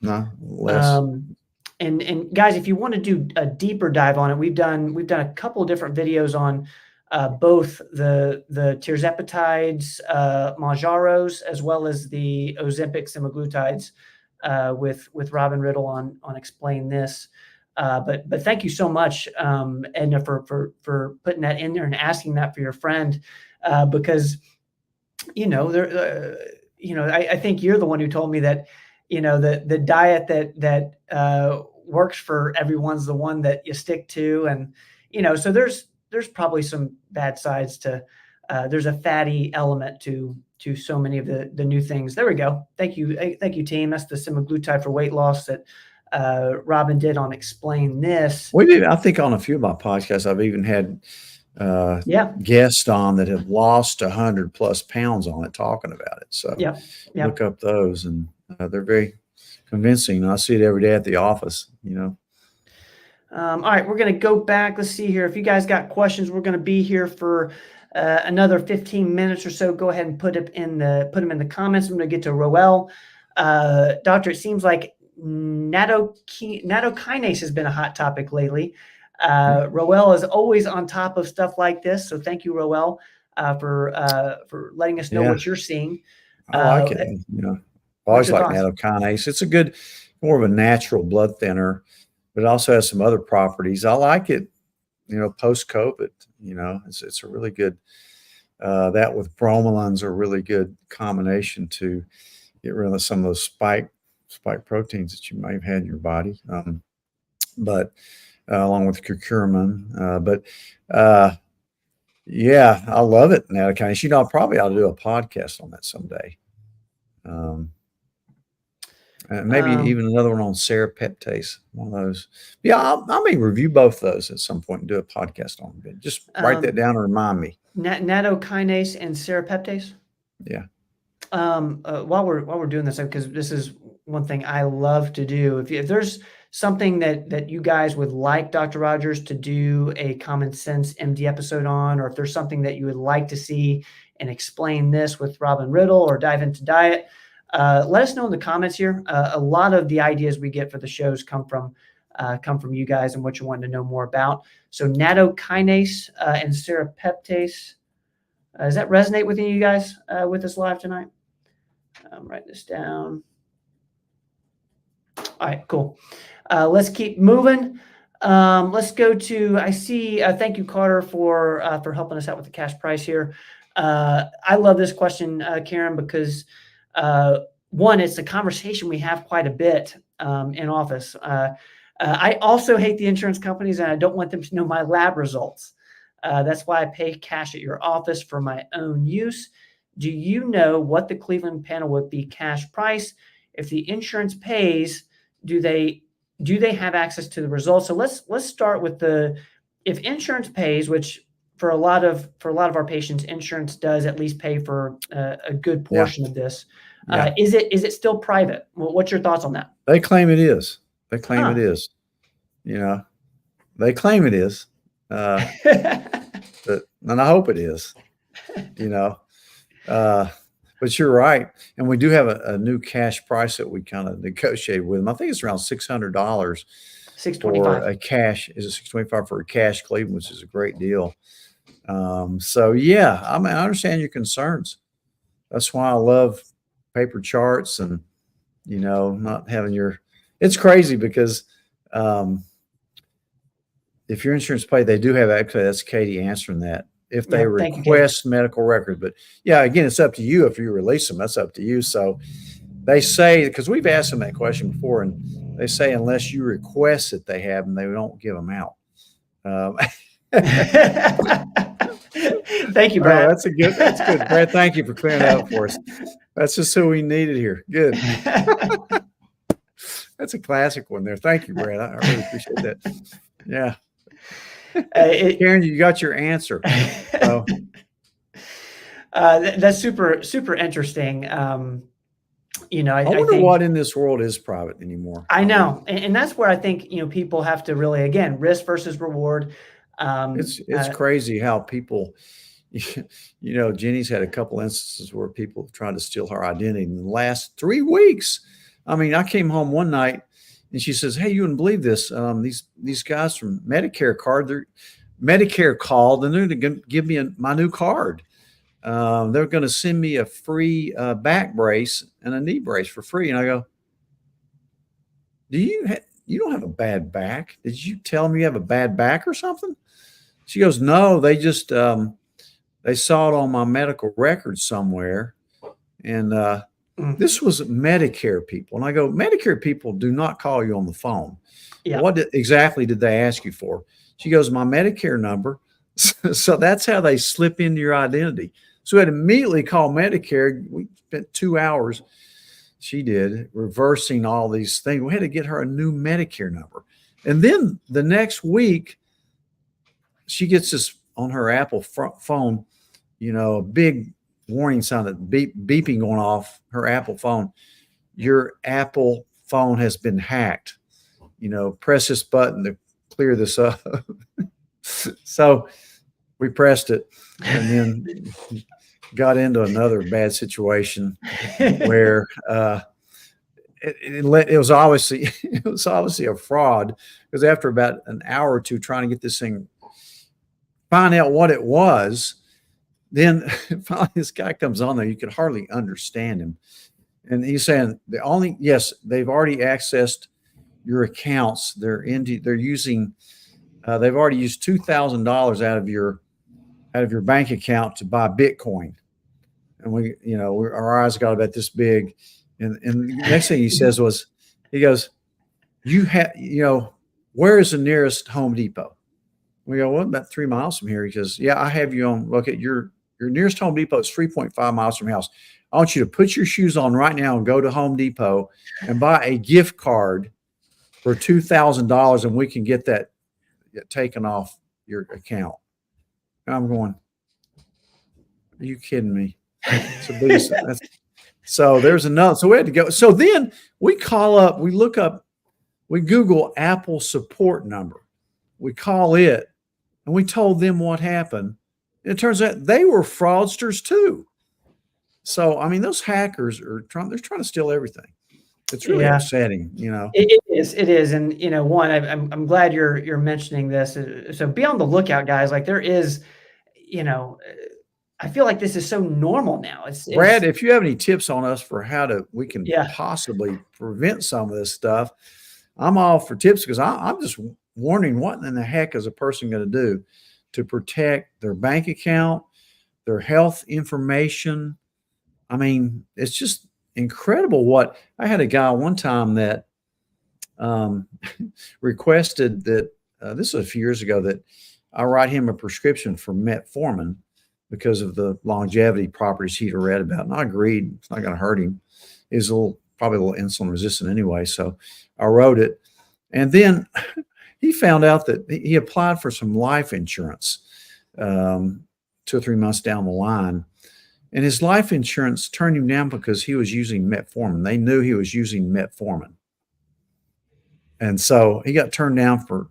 no, less. And guys, if you want to do a deeper dive on it, we've done a couple of different videos on both the tirzepatides, Mounjaros, as well as the Ozempic semaglutides with Robin Riddle on Explain This. But thank you so much, Edna, for putting that in there and asking that for your friend, because I think you're the one who told me that the diet that works for everyone's the one that you stick to, and so there's probably some bad sides to there's a fatty element to so many of the new things. There we go. Thank you team. That's the semaglutide for weight loss that Robin did on Explain This. We did. I think on a few of my podcasts, I've even had guests on that have lost 100+ pounds on it, talking about it. So look up those, and they're very convincing. I see it every day at the office. All right, we're going to go back. Let's see here. If you guys got questions, we're going to be here for another 15 minutes or so. Go ahead and put them in the comments. I'm going to get to Roel. Doctor, it seems like nattokinase has been a hot topic lately. Roel is always on top of stuff like this, so thank you, Roel, for letting us know what you're seeing. I like it. I always like nattokinase. It's a good, more of a natural blood thinner, but it also has some other properties. I like it, post-COVID. It's a really good. That with bromelins are a really good combination to get rid of some of those spike proteins that you may have had in your body. But along with curcumin, I love it. Nattokinase. I probably ought to do a podcast on that someday. Maybe even another one on serapeptase, one of those. Yeah, I may review both those at some point and do a podcast on them. Just write that down and remind me. Nattokinase and serapeptase. Yeah. While we're doing this, because this is one thing I love to do. If there's something that you guys would like Dr. Rogers to do a Common Sense MD episode on, or if there's something that you would like to see and Explain This with Robin Riddle, or dive into diet, let us know in the comments here. A lot of the ideas we get for the shows come from you guys and what you want to know more about. So nattokinase and serapeptase. Does that resonate with you guys with us live tonight? Write this down. All right, cool. Let's keep moving. Let's go to, I see, thank you, Carter, for helping us out with the cash price here. I love this question, Karen, because one, it's a conversation we have quite a bit in office. I also hate the insurance companies, and I don't want them to know my lab results. That's why I pay cash at your office for my own use. Do you know what the Cleveland panel would be cash price? If the insurance pays, do they have access to the results? So let's start with if insurance pays, which for a lot of our patients, insurance does at least pay for a good portion of this. Is it still private? What's your thoughts on that? They claim it is. They claim it is. They claim it is. And I hope it is. But you're right. And we do have a new cash price that we kind of negotiated with them. I think it's around $600 $625 for a cash. Is it $625 for a cash Cleveland, which is a great deal. So yeah, I mean, I understand your concerns. That's why I love paper charts and, not having it's crazy because, if your insurance paid, they do have actually. That's Katie answering that. If they Yeah, thank you, Katie. request medical record, but yeah, again, it's up to you if you release them. That's up to you. So they say, because we've asked them that question before, and they say unless you request that they have them, they don't give them out. Thank you, Oh, Brad. that's good. Brad, thank you for clearing that up for us. That's just who we needed here. Good. That's a classic one there. Thank you, Brad. I really appreciate that. Yeah. Karen, you got your answer. So. That's super, super interesting. You know, I wonder think, what in this world is private anymore. I know. And that's where I think, you know, people have to really, again, risk versus reward. It's crazy how people, you know, Jenny's had a couple instances where people have tried to steal her identity in the last 3 weeks. I mean, I came home one night and she says, "Hey, you wouldn't believe this. These guys from Medicare called and they're going to give me my new card. They're going to send me a free back brace and a knee brace for free." And I go, you don't have a bad back. Did you tell them you have a bad back or something? She goes, "No, they just, they saw it on my medical record somewhere." And this was Medicare people. And I go, Medicare people do not call you on the phone. Yeah. What exactly did they ask you for? She goes, "My Medicare number." So that's how they slip into your identity. So we had to immediately call Medicare. We spent 2 hours, she did, reversing all these things. We had to get her a new Medicare number. And then the next week, she gets this on her Apple phone, you know, a big warning sign that beeping going off her Apple phone. "Your Apple phone has been hacked. You know, press this button to clear this up." So we pressed it and then got into another bad situation where it was obviously a fraud, because after about an hour or two trying to get this thing, find out what it was, then finally this guy comes on there. You could hardly understand him. And he's saying they've already accessed your accounts. They're using, they've already used $2,000 out of your bank account to buy Bitcoin. And we, you know, our eyes got about this big. And the next thing he says was, he goes, "You know, where is the nearest Home Depot?" We go, "Well, about 3 miles from here." He says, "Yeah, I have you on, look at your nearest Home Depot is 3.5 miles from your house. I want you to put your shoes on right now and go to Home Depot and buy a gift card for $2,000 and we can get that taken off your account." And I'm going, "Are you kidding me?" So there's another. So we had to go. So then we Google Apple support number. We call it and we told them what happened. It turns out they were fraudsters too. So, I mean, those hackers they're trying to steal everything. It's really upsetting, you know. It is. And, you know, one, I'm glad you're mentioning this. So be on the lookout, guys. Like there is, you know, I feel like this is so normal now. Brad, if you have any tips on us for how we can possibly prevent some of this stuff, I'm all for tips, because I'm just wondering what in the heck is a person going to do to protect their bank account, their health information. I mean, it's just incredible. What I had a guy one time that requested that this was a few years ago, that I write him a prescription for metformin because of the longevity properties he'd read about. And I agreed. It's not going to hurt him. He's probably a little insulin resistant anyway. So I wrote it. And then he found out that he applied for some life insurance 2 or 3 months down the line. And his life insurance turned him down because he was using metformin. They knew he was using metformin. And so he got turned down for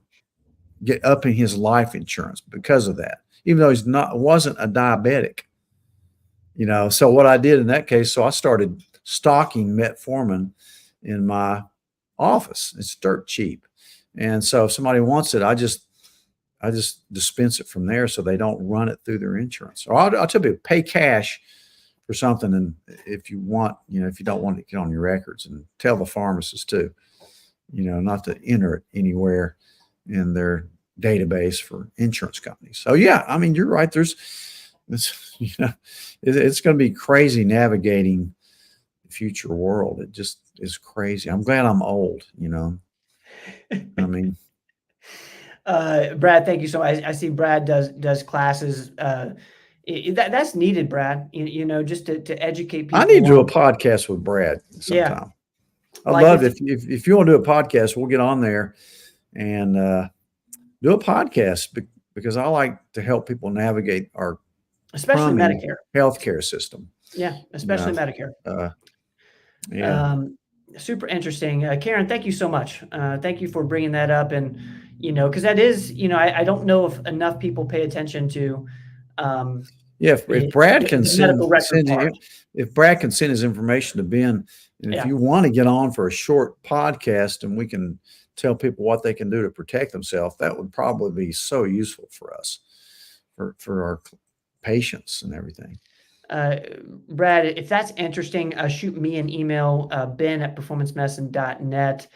upping his life insurance because of that, even though wasn't a diabetic, you know. So what I did in that case, so I started stocking metformin in my office. It's dirt cheap. And so if somebody wants it, I just dispense it from there so they don't run it through their insurance. Or I'll tell people, pay cash for something. And if you want, you know, if you don't want it, get on your records, and tell the pharmacist too, you know, not to enter it anywhere in their database for insurance companies. So yeah, I mean, you're right. It's going to be crazy navigating the future world. It just is crazy. I'm glad I'm old, I mean, Brad, thank you so much. I see Brad does classes. That's needed, Brad. Just to educate people. I need to do a podcast with Brad sometime. I'd Like love it. If you want to do a podcast, we'll get on there and do a podcast because I like to help people navigate our especially crummy Medicare. healthcare system. Yeah, especially Medicare. Yeah. Super interesting. Karen, thank you so much. Thank you for bringing that up. And, because that is, I don't know if enough people pay attention to. If Brad can send part. if Brad can send his information to Ben, and if you want to get on for a short podcast and we can tell people what they can do to protect themselves, that would probably be so useful for us, for our patients and everything. Brad, if that's interesting, shoot me an email, ben@performancemedicine.net.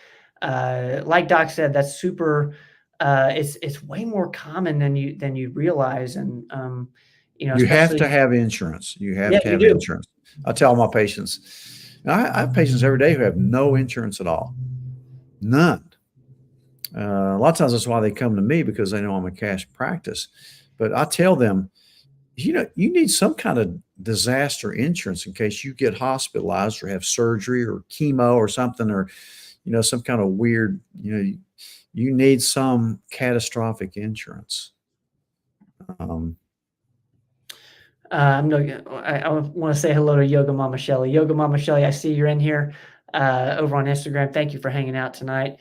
Like Doc said, that's super. It's way more common than you realize, and you have to have insurance. You have to have insurance. I tell my patients, I have patients every day who have no insurance at all, none. A lot of times that's why they come to me, because they know I'm a cash practice. But I tell them, you need some kind of disaster insurance in case you get hospitalized or have surgery or chemo or something, or, some kind of weird, you need some catastrophic insurance. I want to say hello to Yoga Mama Shelly. Yoga Mama Shelly, I see you're in here over on Instagram. Thank you for hanging out tonight.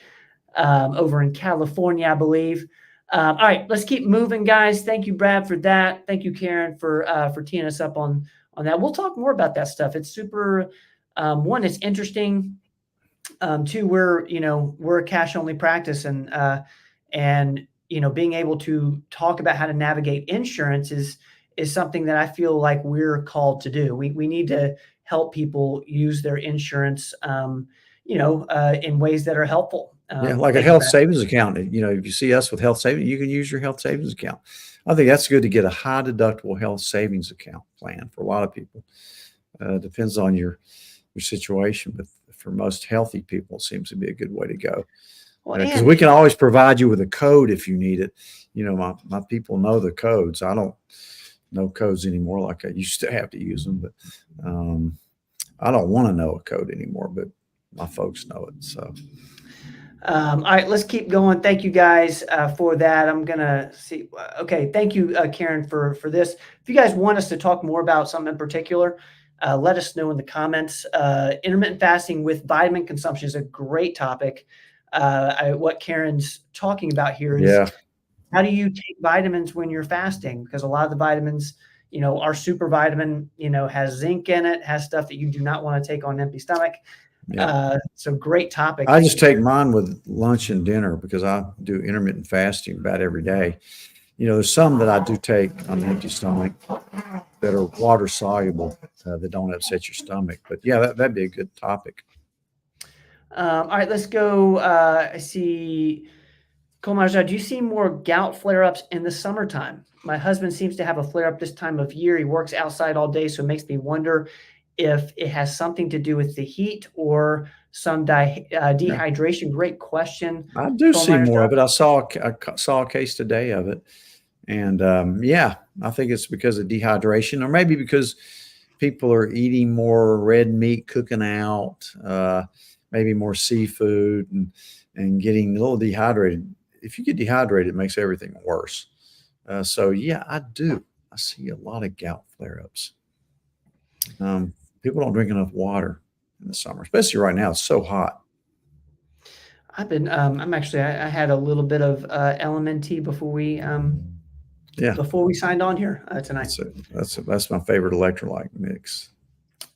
Over in California, I believe. All right, let's keep moving, guys. Thank you, Brad, for that. Thank you, Karen, for teeing us up on that. We'll talk more about that stuff. It's super. One, it's interesting. Two, we're a cash only practice, and being able to talk about how to navigate insurance is something that I feel like we're called to do. We need to help people use their insurance, in ways that are helpful. Like a health savings account. If you see us with health savings, you can use your health savings account. I think that's good to get a high deductible health savings account plan for a lot of people. Depends on your situation, but for most healthy people, it seems to be a good way to go. Because we can always provide you with a code if you need it. My people know the codes. I don't know codes anymore like I used to have to use them, but I don't want to know a code anymore, but my folks know it. So. All right, let's keep going. Thank you guys for that. I'm going to see. Okay. Thank you, Karen, for this. If you guys want us to talk more about something in particular, let us know in the comments. Intermittent fasting with vitamin consumption is a great topic. What Karen's talking about here is how do you take vitamins when you're fasting? Because a lot of the vitamins, our super vitamin, has zinc in it, has stuff that you do not want to take on an empty stomach. So great topic. I just take mine with lunch and dinner because I do intermittent fasting about every day. There's some that I do take on an empty stomach that are water soluble, that don't upset your stomach. But that'd be a good topic. All right, let's go. I see. Colmar, do you see more gout flare-ups in the summertime? My husband seems to have a flare-up this time of year. He works outside all day, so it makes me wonder if it has something to do with the heat or some dehydration. Great question. I do see more of it. I saw a case today of it. And I think it's because of dehydration, or maybe because people are eating more red meat, cooking out, maybe more seafood and getting a little dehydrated. If you get dehydrated, it makes everything worse. I do. I see a lot of gout flare-ups. People don't drink enough water in the summer, especially right now. It's so hot. I've been, I had a little bit of LMNT before we signed on here tonight. That's my favorite electrolyte mix.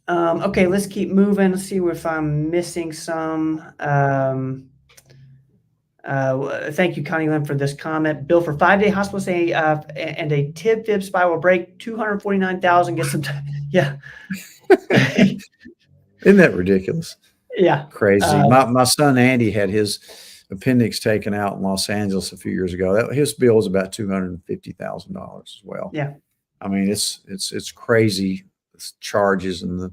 Okay, let's keep moving. Let's see if I'm missing some. Thank you, Connie Lim, for this comment. Bill for 5-day hospital stay and a tib-fib spiral break, $249,000. Get some time. Yeah. Isn't that ridiculous? Yeah. Crazy. My son Andy had his appendix taken out in Los Angeles a few years ago. His bill was about $250,000 as well. Yeah. I mean, it's crazy, charges and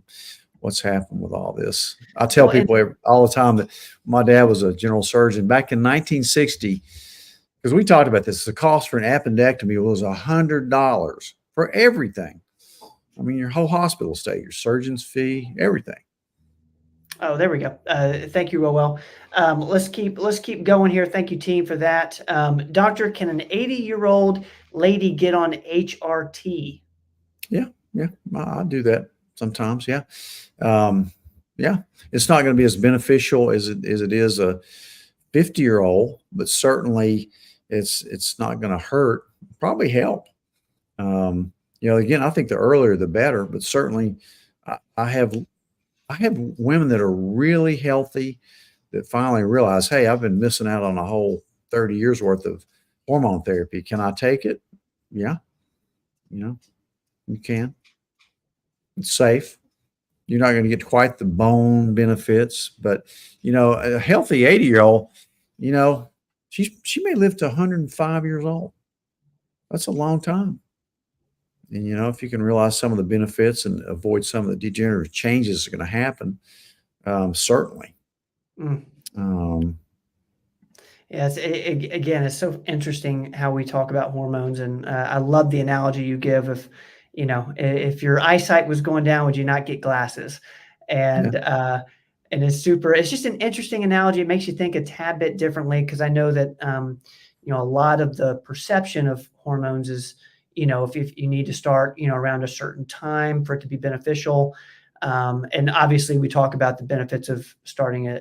what's happened with all this. I tell people all the time that my dad was a general surgeon back in 1960, because we talked about this. The cost for an appendectomy was $100 for everything. I mean, your whole hospital stay, your surgeon's fee, everything. Oh, there we go. Thank you, Roel. Let's keep going here. Thank you, team, for that. Doctor, can an 80-year-old lady get on HRT? Yeah, I do that sometimes. Yeah, yeah. It's not going to be as beneficial as it is a 50-year-old, but certainly it's not going to hurt. Probably help. Again, I think the earlier the better. But certainly, I have women that are really healthy that finally realize, hey, I've been missing out on a whole 30 years worth of hormone therapy. Can I take it? Yeah. You can. It's safe. You're not going to get quite the bone benefits, but a healthy 80-year-old, she may live to 105 years old. That's a long time. And, if you can realize some of the benefits and avoid some of the degenerative changes that are going to happen, certainly. Yeah, again, it's so interesting how we talk about hormones. And I love the analogy you give of, if your eyesight was going down, would you not get glasses? And it's just an interesting analogy. It makes you think a tad bit differently, because I know that, a lot of the perception of hormones is, if you need to start, around a certain time for it to be beneficial. And obviously we talk about the benefits of starting a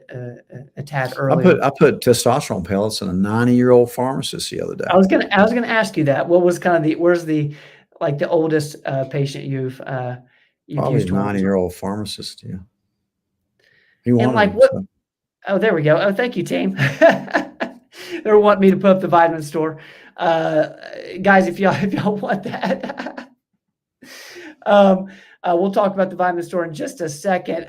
tad earlier. I put testosterone pellets in a 90-year-old pharmacist the other day. I was gonna ask you that. What was kind of where's the oldest patient you've Probably used? A 90-year-old pharmacist. Yeah. He wanted what? So. Oh, there we go. Oh, thank you, team. They're wanting me to put up the vitamin store. Guys, if y'all want that. We'll talk about the vitamin store in just a second.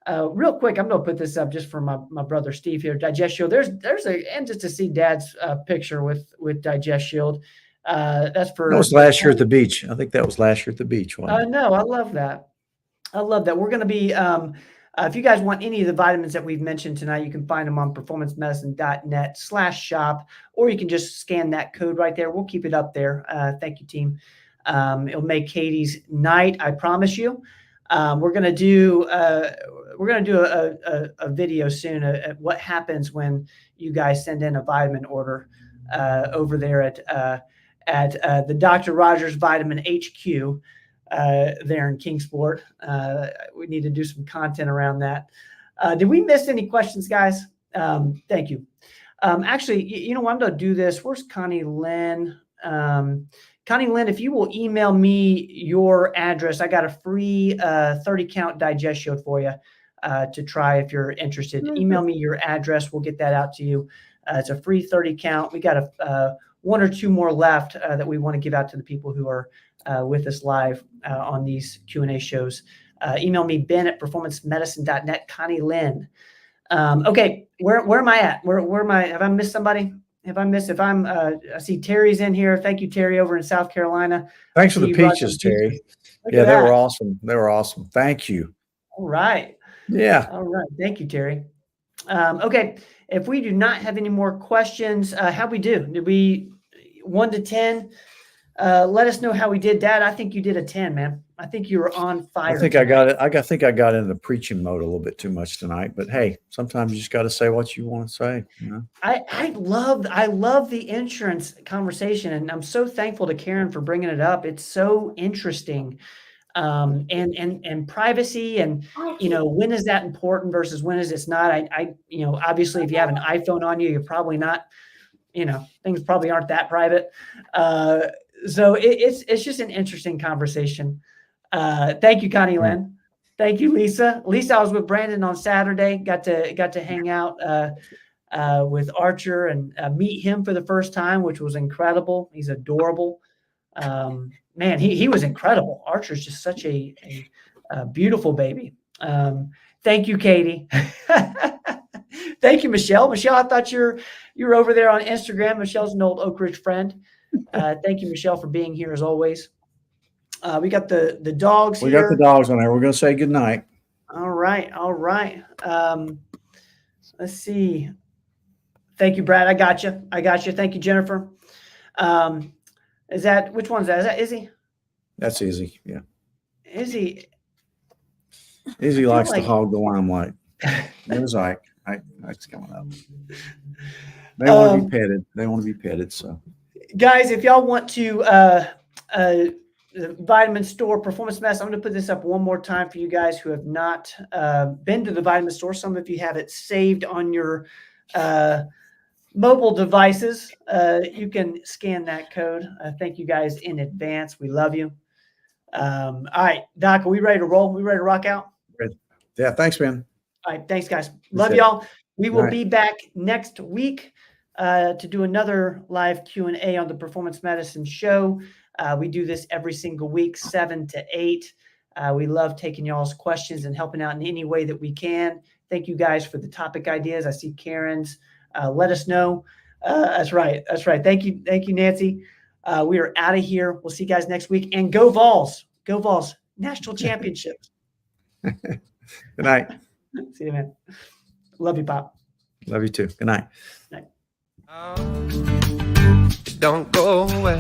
Real quick, I'm going to put this up just for my brother Steve here. Digest Shield. And just to see Dad's picture with Digest Shield. That's for. That was last year at the beach. I think that was last year at the beach. No, I love that. We're going to be. If you guys want any of the vitamins that we've mentioned tonight, you can find them on performancemedicine.net/shop, or you can just scan that code right there. We'll keep it up there. Thank you, team. It'll make Katie's night, I promise you. We're gonna do a video soon at what happens when you guys send in a vitamin order over there at the Dr. Rogers Vitamin HQ. There in Kingsport. We need to do some content around that. Did we miss any questions, guys? Thank you. Actually, I'm going to do this. Where's Connie Lynn? Connie Lynn, if you will email me your address, I got a free 30-count Digest Shield for you to try if you're interested. Email me your address. We'll get that out to you. It's a free 30-count. We got one or two more left that we want to give out to the people who are with us live on these Q&A shows. Email me, ben@performancemedicine.net, Connie Lynn. Okay, where am I at? Where am I? Have I missed somebody? I see Terry's in here. Thank you, Terry, over in South Carolina. Thanks for the peaches, Terry. Yeah, they were awesome. Thank you. All right. Yeah. All right. Thank you, Terry. Okay. If we do not have any more questions, how'd we do? Did we 1 to 10? Let us know how we did. Dad, I think you did a 10, man. I think you were on fire. I think I got it. I think I got into the preaching mode a little bit too much tonight, but hey, sometimes you just got to say what you want to say. I love the insurance conversation, and I'm so thankful to Karen for bringing it up. It's so interesting. And privacy, and when is that important versus when is it not? I obviously if you have an iPhone on you, you're probably not, things probably aren't that private. So it's just an interesting conversation. Thank you, Connie Lynn. Thank you, Lisa. Lisa, I was with Brandon on Saturday. Got to hang out with Archer and meet him for the first time, which was incredible. He's adorable. Man, he was incredible. Archer's just such a beautiful baby. Thank you, Katie. Thank you, Michelle. Michelle, I thought you're over there on Instagram. Michelle's an old Oak Ridge friend. Thank you, Michelle, for being here as always. We got the dogs We here. got the dogs on there. We're going to say good night. All right. Let's see. Thank you, Brad. I got you. Thank you, Jennifer. Which one's that? Is that Izzy? That's easy. Yeah. Izzy. Izzy likes like- to hog the limelight. There's Ike. Ike's coming up. They want to be petted. They want to be petted. So, guys, if y'all want to the Vitamin Store Performance Mess, I'm going to put this up one more time for you guys who have not been to the Vitamin Store. Some of you have it saved on your mobile devices. You can scan that code. Thank you guys in advance. We love you. All right, Doc, are we ready to roll? We ready to rock out? yeah, thanks, man. All right, thanks, guys. Love it. y'all. We will All right. be back next week to do another live Q&A on the Performance Medicine Show. We do this every single week, 7 to 8. We love taking y'all's questions and helping out in any way that we can. Thank you guys for the topic ideas. I see Karen's. Let us know. That's right. Thank you, Nancy. We are out of here. We'll see you guys next week. And go Vols. Go Vols. National championships. Good night. See you, man. Love you, Pop. Love you too. Good night. Don't go away.